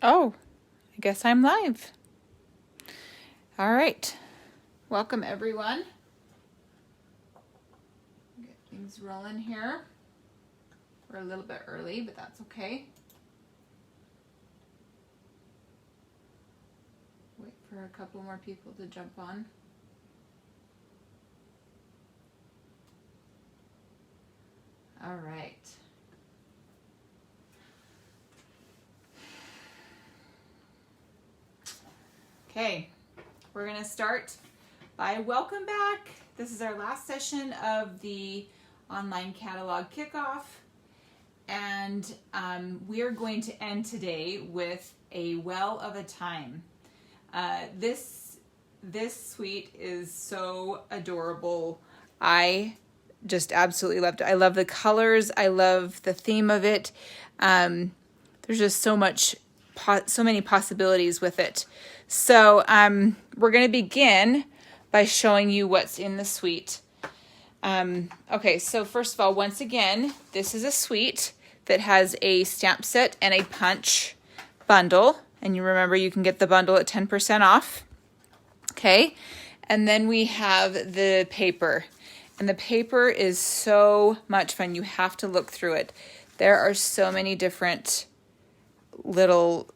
Oh, I guess I'm live. All right. Welcome, everyone. Get things rolling here. We're a little bit early, but that's okay. Wait for a couple more people to jump on. All right. Okay, we're going to start by welcome back. This is our last session of the online catalog kickoff, and we are going to end today with a well of a time. This suite is so adorable. I just absolutely loved it. I love the colors. I love the theme of it. There's just so many possibilities with it. So we're going to begin by showing you what's in the suite. Okay, so first of all, once again, this is a suite that has a stamp set and a punch bundle. And you remember you can get the bundle at 10% off. Okay, and then we have the paper. And the paper is so much fun. You have to look through it. There are so many different little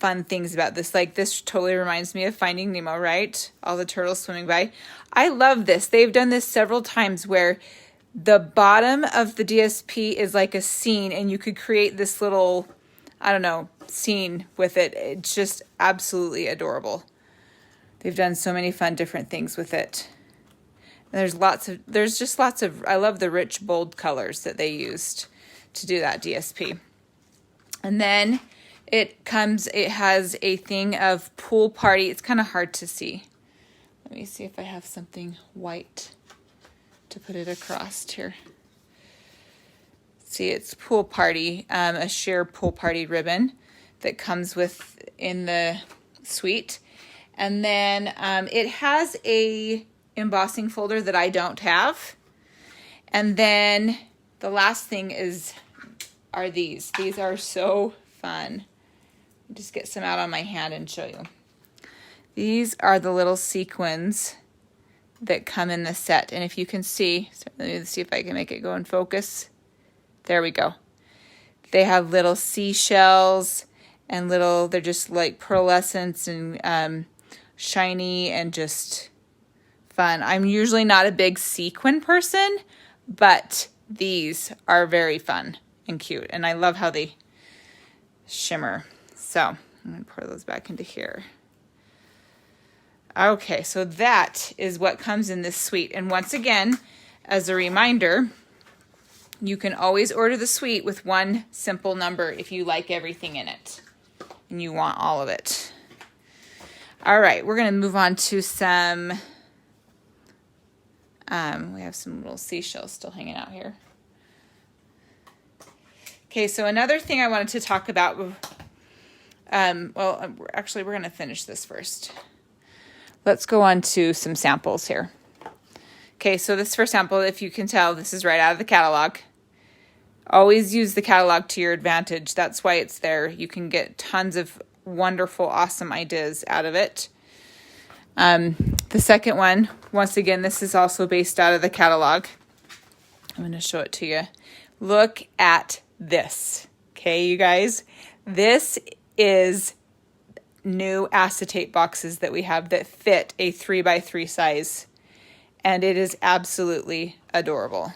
fun things about this. Like, this totally reminds me of Finding Nemo, right? All the turtles swimming by. I love this. They've done this several times where the bottom of the DSP is like a scene, and you could create this little, I don't know, scene with it. It's just absolutely adorable. They've done so many fun different things with it. And there's just lots of, I love the rich, bold colors that they used to do that DSP. And then it has a thing of pool party. It's kind of hard to see. Let me see if I have something white to put it across here. See, it's pool party, a sheer pool party ribbon that comes with in the suite. And then it has a embossing folder that I don't have. And then the last thing are these. These are so fun. Just get some out on my hand and show you. These are the little sequins that come in the set. And if you can see, so let me see if I can make it go in focus. There we go. They have little seashells and they're just like pearlescents and shiny and just fun. I'm usually not a big sequin person, but these are very fun and cute. And I love how they shimmer. So I'm going to pour those back into here. Okay, so that is what comes in this suite. And once again, as a reminder, you can always order the suite with one simple number if you like everything in it and you want all of it. All right, we're going to move on to some, we have some little seashells still hanging out here. Okay, so another thing I wanted to talk about, actually we're going to finish this first. Let's go on to some samples here. Okay, so this first sample, if you can tell, this is right out of the catalog. Always use the catalog to your advantage. That's why it's there. You can get tons of wonderful, awesome ideas out of it. The second one, once again, this is also based out of the catalog. I'm going to show it to you. Look at this. Okay, you guys. This is new acetate boxes that we have that fit a 3x3 size. And it is absolutely adorable.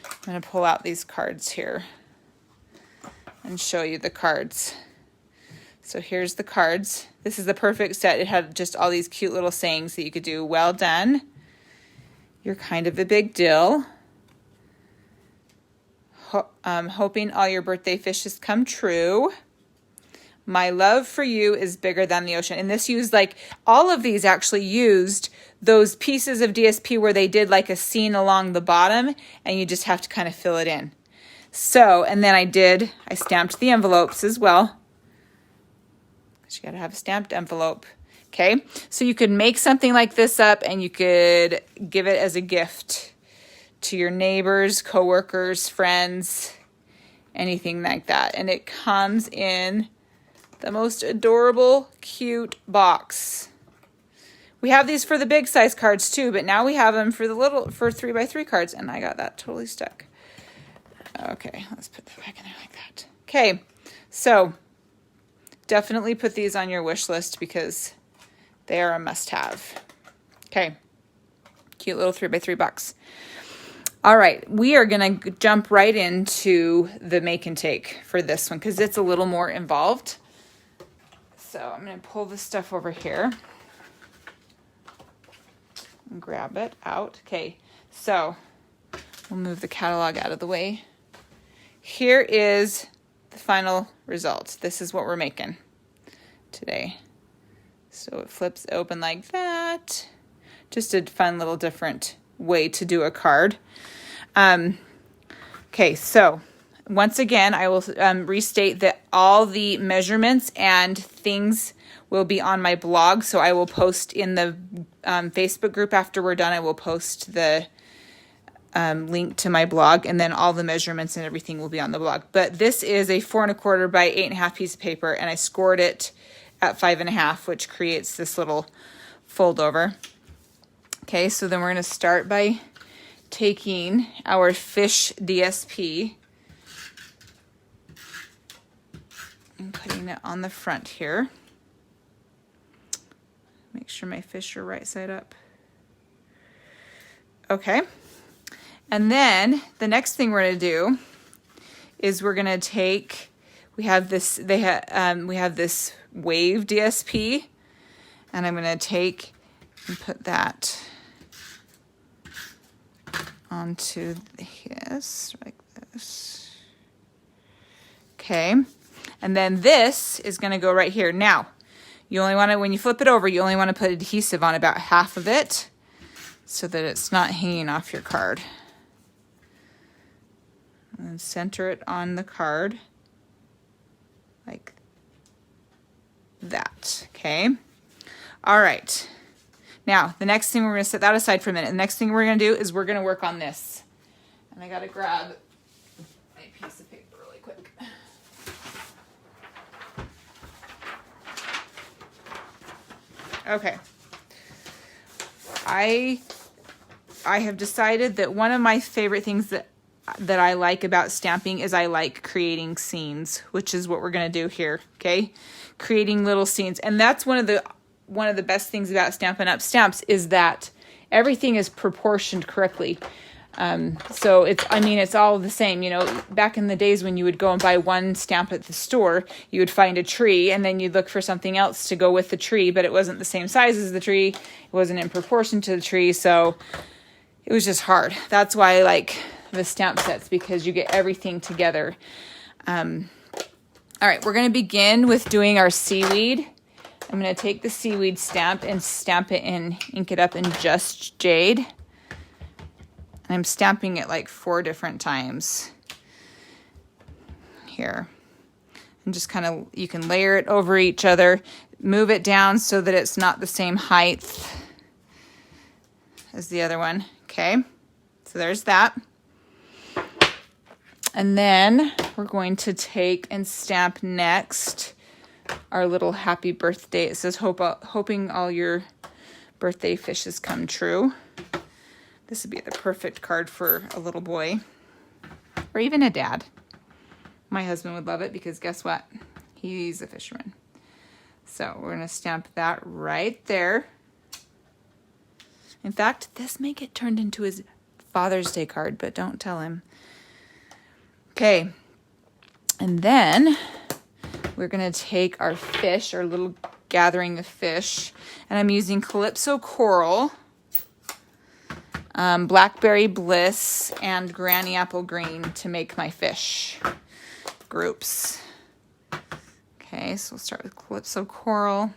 I'm going to pull out these cards here and show you the cards. So here's the cards. This is the perfect set. It had just all these cute little sayings that you could do. Well done. You're kind of a big deal. Hoping all your birthday fishes come true. My love for you is bigger than the ocean. And this used all of these actually used those pieces of DSP where they did like a scene along the bottom and you just have to kind of fill it in. So, and then I stamped the envelopes as well. You got to have a stamped envelope. Okay. So you could make something like this up and you could give it as a gift to your neighbors, coworkers, friends, anything like that. And it comes in the most adorable, cute box. We have these for the big size cards too, but now we have them for the little, for 3x3 cards, and I got that totally stuck. Okay, let's put that back in there like that. Okay, so definitely put these on your wish list because they are a must-have. Okay, cute little 3x3 box. All right, we are gonna jump right into the make and take for this one because it's a little more involved. So I'm gonna pull this stuff over here and grab it out. Okay, so we'll move the catalog out of the way. Here is the final result. This is what we're making today. So it flips open like that. Just a fun little different way to do a card. Okay, so once again, I will restate that all the measurements and things will be on my blog. So I will post in the Facebook group after we're done. I will post the link to my blog, and then all the measurements and everything will be on the blog. But this is a 4 1/4 by 8 1/2 piece of paper, and I scored it at 5 1/2, which creates this little fold over. Okay, so then we're going to start by taking our fish DSP and putting it on the front here. Make sure my fish are right side up. Okay. And then the next thing we're going to do is we're going to take, we have this wave DSP, and I'm going to take and put that onto this like this. Okay. And then this is going to go right here. Now, you only want to, when you flip it over, you only want to put adhesive on about half of it so that it's not hanging off your card. And center it on the card like that. Okay. All right. Now, the next thing, we're going to set that aside for a minute. The next thing we're going to do is we're going to work on this. And I got to grab my piece of paper really quick. Okay. I have decided that one of my favorite things that I like about stamping is I like creating scenes, which is what we're going to do here, okay? Creating little scenes. And that's one of the best things about Stampin' Up! Stamps is that everything is proportioned correctly. So it's all the same. You know, back in the days when you would go and buy one stamp at the store, you would find a tree and then you'd look for something else to go with the tree, but it wasn't the same size as the tree. It wasn't in proportion to the tree. So it was just hard. That's why I like the stamp sets, because you get everything together. All right, we're going to begin with doing our seaweed. I'm going to take the seaweed stamp and stamp it in, ink it up in Just Jade. I'm stamping it like 4 different times here. And just kind of, you can layer it over each other, move it down so that it's not the same height as the other one. Okay, so there's that. And then we're going to take and stamp next our little happy birthday. It says, hoping all your birthday fishes come true. This would be the perfect card for a little boy or even a dad. My husband would love it because guess what? He's a fisherman. So we're going to stamp that right there. In fact, this may get turned into his Father's Day card, but don't tell him. Okay, and then we're going to take our fish, our little gathering of fish, and I'm using Calypso Coral, Blackberry Bliss, and Granny Apple Green to make my fish groups. Okay, so we'll start with Calypso Coral.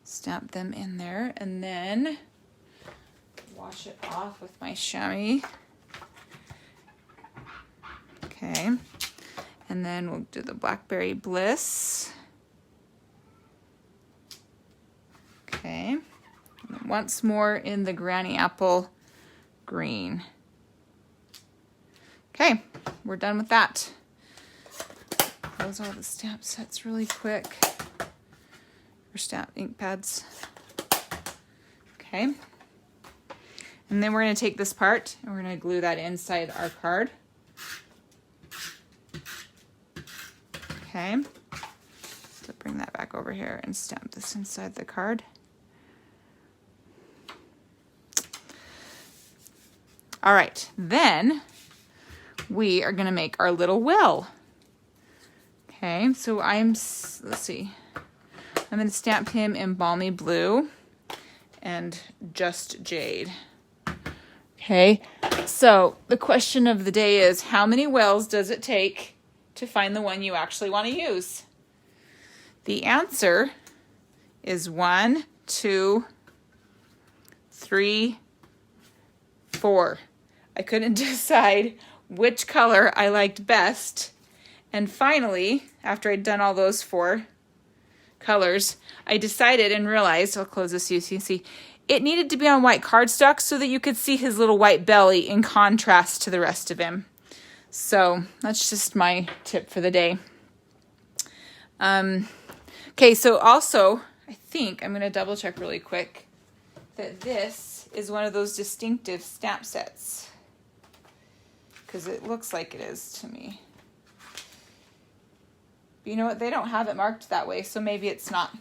Stamp them in there, and then wash it off with my chamois. Okay, and then we'll do the Blackberry Bliss. Okay, and once more in the Granny Apple Green. Okay, we're done with that. close all the stamp sets really quick. Or stamp ink pads. Okay. And then we're going to take this part and we're going to glue that inside our card. Okay. So bring that back over here and stamp this inside the card. All right, then we are going to make our little well. Okay, so let's see. I'm going to stamp him in Balmy Blue and Just Jade. Okay, so the question of the day is, how many wells does it take to find the one you actually want to use? The answer is 1, 2, 3, 4. I couldn't decide which color I liked best. And finally, after I'd done all those 4 colors, I decided and realized, I'll close this so you can see, it needed to be on white cardstock so that you could see his little white belly in contrast to the rest of him. So that's just my tip for the day. Okay, so also, I think I'm going to double check really quick that this is one of those distinctive stamp sets, because it looks like it is to me. But you know what? They don't have it marked that way, so maybe it's not.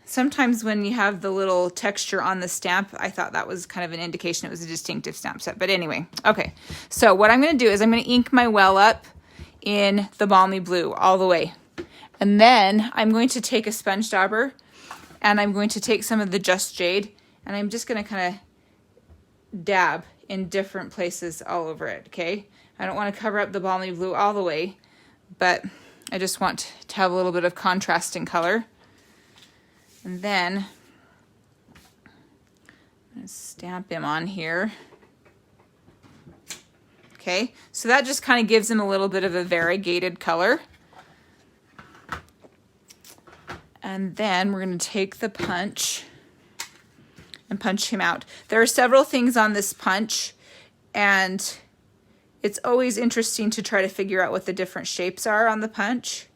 Sometimes when you have the little texture on the stamp, I thought that was kind of an indication it was a distinctive stamp set. But anyway, okay. So what I'm going to do is I'm going to ink my well up in the Balmy Blue all the way. And then I'm going to take a sponge dauber and I'm going to take some of the Just Jade and I'm just going to kind of dab in different places all over it, okay? I don't want to cover up the Balmy Blue all the way, but I just want to have a little bit of contrast in color. And then I'm going to stamp him on here. Okay, so that just kind of gives him a little bit of a variegated color. And then we're going to take the punch and punch him out. There are several things on this punch, and it's always interesting to try to figure out what the different shapes are on the punch.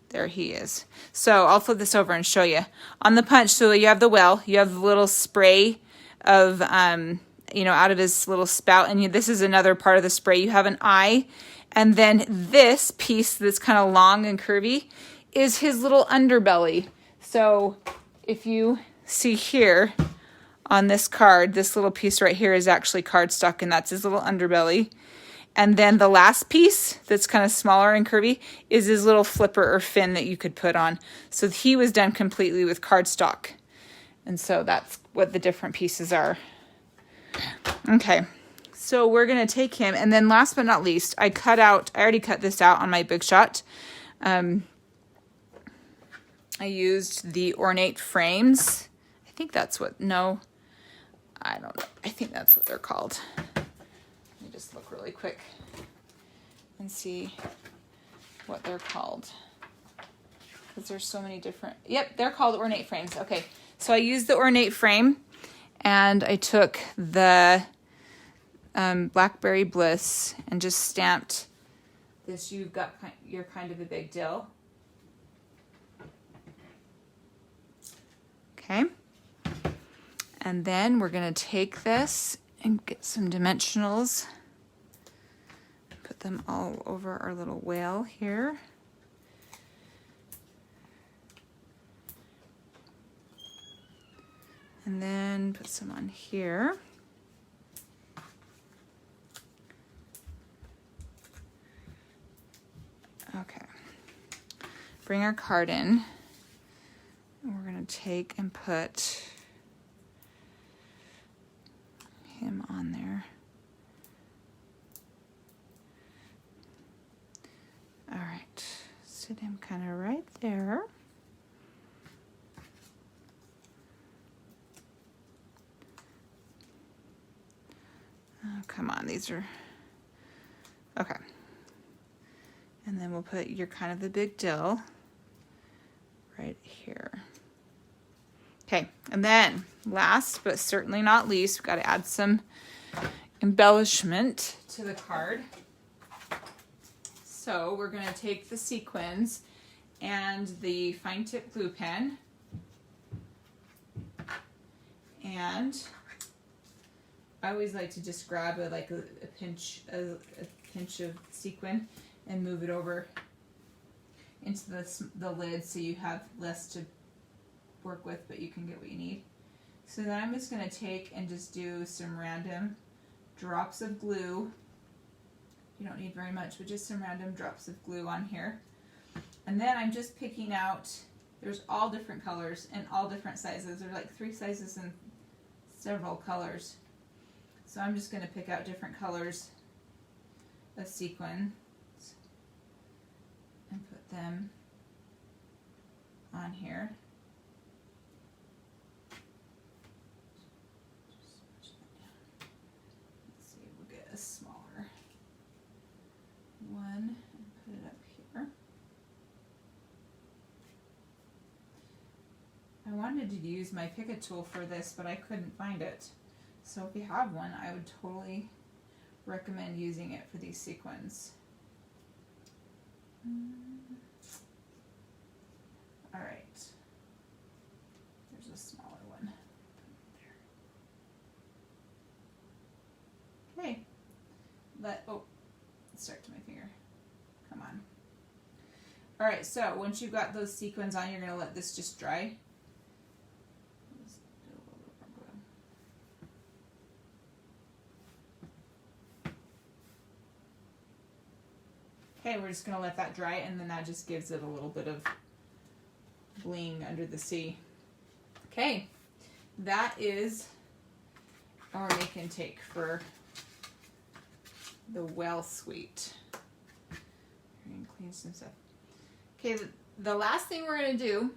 There he is. So I'll flip this over and show you. On the punch, so you have the well, you have the little spray of, out of his little spout, and this is another part of the spray. You have an eye, and then this piece that's kind of long and curvy is his little underbelly. So if you see here on this card, this little piece right here is actually cardstock, and that's his little underbelly. And then the last piece that's kind of smaller and curvy is his little flipper or fin that you could put on. So he was done completely with cardstock. And so that's what the different pieces are. Okay, so we're going to take him. And then last but not least, I already cut this out on my Big Shot. I used the ornate frames. I think that's what, no, I don't know. I think that's what they're called. Let me just look really quick and see what they're called. Because there's so many different, yep, they're called ornate frames. Okay, so I used the ornate frame and I took the Blackberry Bliss and just stamped this, you've got your kind of a big dill. Okay, and then we're going to take this and get some dimensionals, put them all over our little whale here. And then put some on here. Okay, bring our card in. We're going to take and put him on there. All right, sit him kind of right there. Oh, come on, these are, okay. And then we'll put your kind of the big dill right here. Okay, and then last but certainly not least, we've got to add some embellishment to the card. So we're going to take the sequins and the fine tip glue pen, and I always like to just grab a pinch of sequin and move it over into the lid so you have less to work with, but you can get what you need. So then I'm just going to take and just do some random drops of glue. You don't need very much, but just some random drops of glue on here. And then I'm just picking out, there's all different colors and all different sizes. There are like 3 sizes and several colors. So I'm just going to pick out different colors of sequins and put them on here. Let's see, we'll get a smaller one and put it up here. I wanted to use my Pick-a tool for this, but I couldn't find it. So if you have one, I would totally recommend using it for these sequins. All right, there's a smaller one. Okay, start to my finger. Come on. All right, so once you've got those sequins on, you're gonna let this just dry. Okay, we're just going to let that dry, and then that just gives it a little bit of bling under the sea. Okay, that is our make and take for the Well Suite. We're going to clean some stuff. Okay, the last thing we're going to do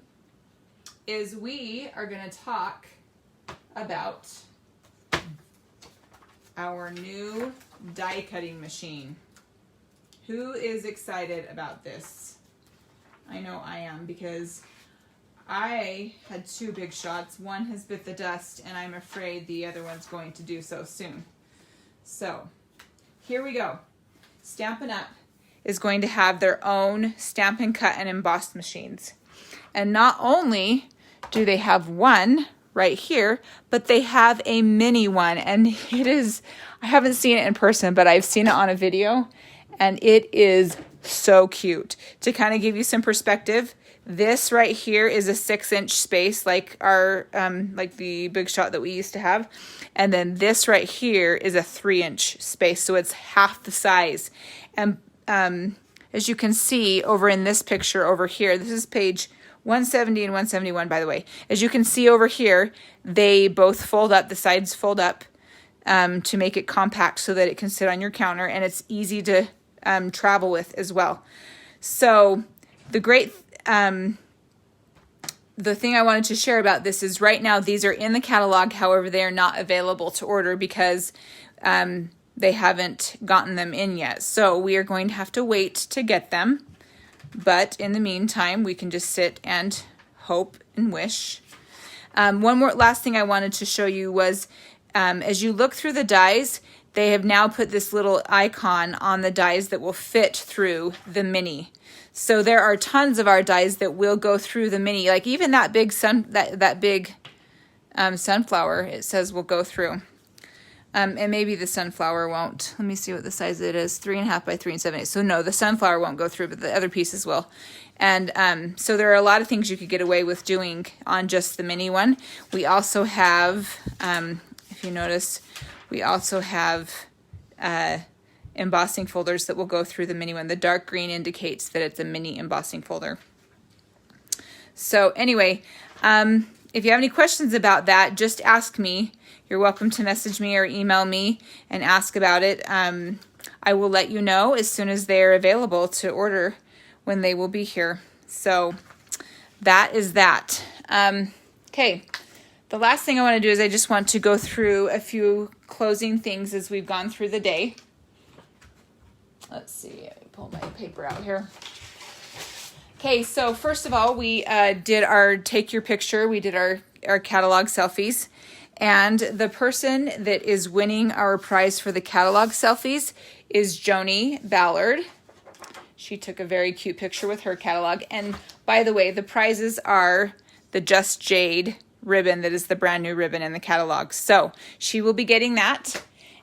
is we are going to talk about our new die cutting machine. Who is excited about this? I know I am, because I had 2 big shots. One has bit the dust, and I'm afraid the other one's going to do so soon. So here we go. Stampin' Up! Is going to have their own Stampin' Cut and Emboss machines. And not only do they have one right here, but they have a mini one. And it is, I haven't seen it in person, but I've seen it on a video. And it is so cute. To kind of give you some perspective, this right here is a 6-inch space, like our like the big shot that we used to have. And then this right here is a 3-inch space, so it's half the size. And as you can see over in this picture over here, this is page 170 and 171, by the way. As you can see over here, they both fold up, the sides fold up to make it compact so that it can sit on your counter, and it's easy to travel with as well. So the thing I wanted to share about this is right now these are in the catalog. However, they are not available to order because they haven't gotten them in yet. So we are going to have to wait to get them. But in the meantime, we can just sit and hope and wish. One more last thing I wanted to show you was as you look through the dies, they have now put this little icon on the dies that will fit through the mini. So there are tons of our dies that will go through the mini. Like even that big sunflower, it says will go through. And maybe the sunflower won't. Let me see what the size it is. 3.5 by 3 7/8. So no, the sunflower won't go through, but the other pieces will. And so there are a lot of things you could get away with doing on just the mini one. We also have, if you notice, we also have embossing folders that will go through the mini one. The dark green indicates that it's a mini embossing folder. So anyway, if you have any questions about that, just ask me. You're welcome to message me or email me and ask about it. I will let you know as soon as they're available to order when they will be here. So that is that. Okay. The last thing I want to do is I just want to go through a few closing things as we've gone through the day. Let's see, I pull my paper out here. Okay, so first of all, we did our take your picture. We did our catalog selfies. And the person that is winning our prize for the catalog selfies is Joni Ballard. She took a very cute picture with her catalog. And by the way, the prizes are the Just Jade ribbon that is the brand new ribbon in the catalog. So she will be getting that.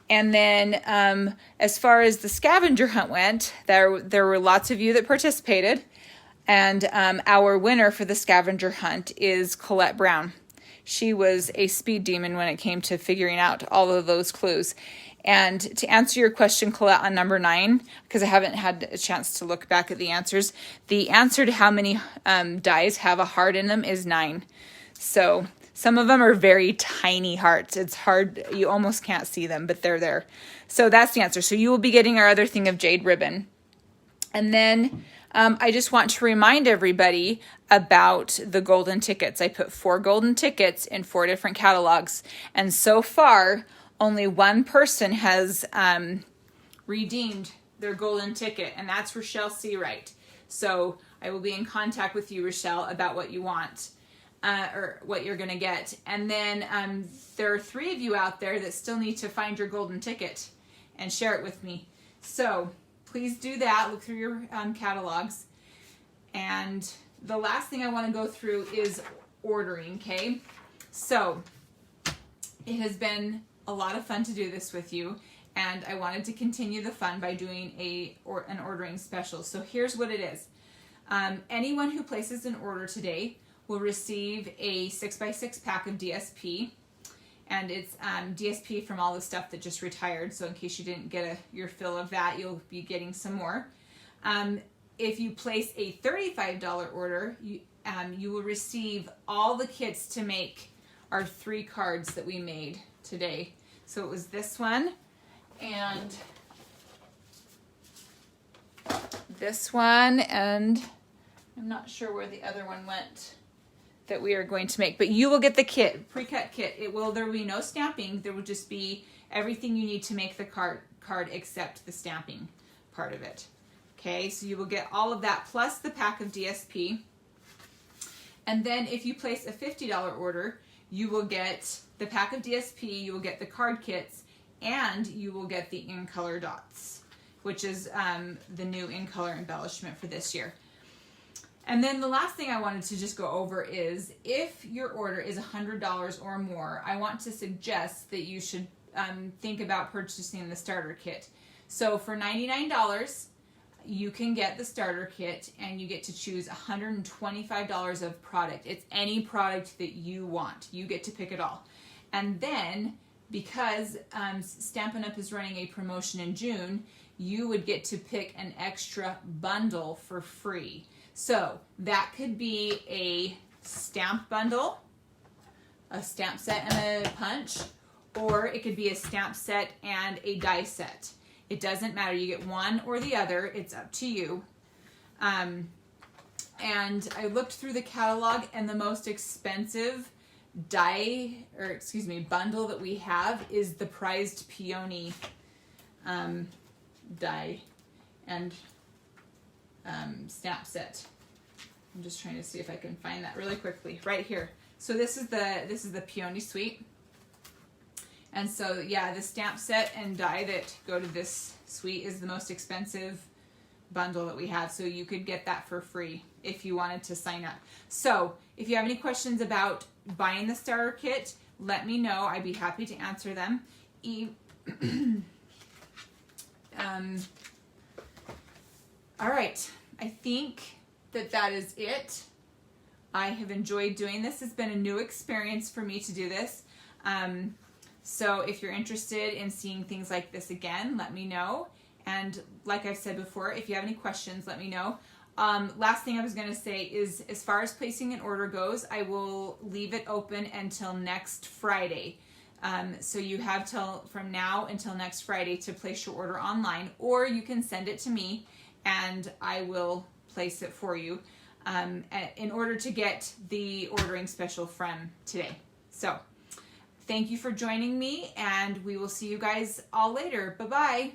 And then as far as the scavenger hunt went, there were lots of you that participated. And our winner for the scavenger hunt is Colette Brown. She was a speed demon when it came to figuring out all of those clues. And to answer your question, Colette, on number 9, because I haven't had a chance to look back at the answer to how many dies have a heart in them is 9. So some of them are very tiny hearts. It's hard, you almost can't see them, but they're there. So that's the answer. So you will be getting our other thing of jade ribbon. And then I just want to remind everybody about the golden tickets. I put 4 golden tickets in 4 different catalogs. And so far, only one person has redeemed their golden ticket, and that's Rochelle Seawright. So I will be in contact with you, Rochelle, about what you want or what you're going to get. And then there are 3 of you out there that still need to find your golden ticket and share it with me. So please do that. Look through your catalogs. And the last thing I want to go through is ordering, okay? So it has been a lot of fun to do this with you, and I wanted to continue the fun by doing an ordering special. So here's what it is. Anyone who places an order today will receive a 6x6 pack of DSP, and it's DSP from all the stuff that just retired. So in case you didn't get your fill of that, you'll be getting some more. If you place a $35 order, you will receive all the kits to make our 3 cards that we made today. So it was this one and this one, and I'm not sure where the other one went that we are going to make, but you will get the kit, pre-cut kit. There will be no stamping. There will just be everything you need to make the card except the stamping part of it. Okay, so you will get all of that plus the pack of DSP. And then if you place a $50 order, you will get the pack of DSP, you will get the card kits, and you will get the in color dots, which is the new in color embellishment for this year. And then the last thing I wanted to just go over is if your order is $100 or more, I want to suggest that you should think about purchasing the starter kit. So for $99, you can get the starter kit and you get to choose $125 of product. It's any product that you want. You get to pick it all. And then because Stampin' Up! Is running a promotion in June, you would get to pick an extra bundle for free. So that could be a stamp bundle, a stamp set and a punch, or it could be a stamp set and a die set. It doesn't matter. You get one or the other. It's up to you. And I looked through the catalog, and the most expensive bundle that we have is the prized peony die and stamp set. I'm just trying to see if I can find that really quickly. Right here. So this is the peony suite. And so yeah, the stamp set and die that go to this suite is the most expensive bundle that we have. So you could get that for free if you wanted to sign up. So if you have any questions about buying the starter kit, let me know. I'd be happy to answer them. All right. I think that is it. I have enjoyed doing this. It's been a new experience for me to do this. So if you're interested in seeing things like this again, let me know. And like I've said before, if you have any questions, let me know. Last thing I was going to say is, as far as placing an order goes, I will leave it open until next Friday. So you have from now until next Friday to place your order online, or you can send it to me and I will place it for you in order to get the ordering special from today. So thank you for joining me, and we will see you guys all later. Bye-bye.